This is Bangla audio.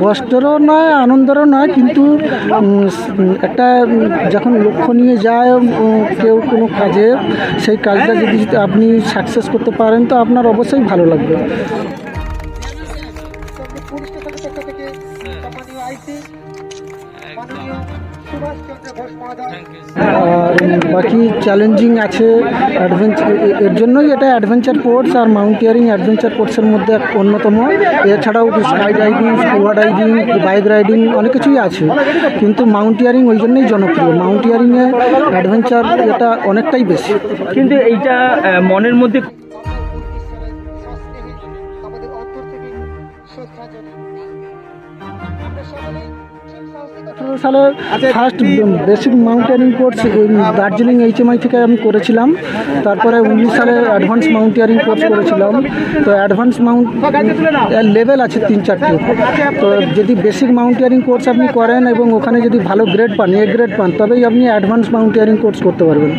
কষ্টেরও নয়, আনন্দেরও নয়, কিন্তু একটা যখন লক্ষ্য নিয়ে যায় কেউ কোনো কাজে, সেই কাজটা যদি আপনি সাকসেস করতে পারেন তো আপনার অবশ্যই ভালো লাগবে। আর বাকি চ্যালেঞ্জিং আছে অ্যাডভেঞ্চার, এর জন্যই এটা অ্যাডভেঞ্চার স্পোর্টস আর মাউন্টেনিয়ারিং অ্যাডভেঞ্চার স্পোর্টসের মধ্যে অন্যতম। এছাড়াও sky diving, scuba diving, bike riding অনেক কিছুই আছে, কিন্তু মাউন্টেনিয়ারিং ওই জন্যই জনপ্রিয়। মাউন্টেনিয়ারিংয়ে অ্যাডভেঞ্চার এটা অনেকটাই বেশি। কিন্তু এইটা মনের মধ্যে সালে first basic mountaineering course Darjeeling HMI থেকে আমি করেছিলাম। তারপরে 19 সালে অ্যাডভান্স মাউন্টেনিয়ারিং কোর্স করেছিলাম। তো অ্যাডভান্স লেভেল আছে 3-4টি। তো যদি বেসিক মাউন্টেনিয়ারিং কোর্স আপনি করেন এবং ওখানে যদি ভালো গ্রেড পান, A গ্রেড পান, তবেই আপনি অ্যাডভান্স মাউন্টেনিয়ারিং কোর্স করতে পারবেন।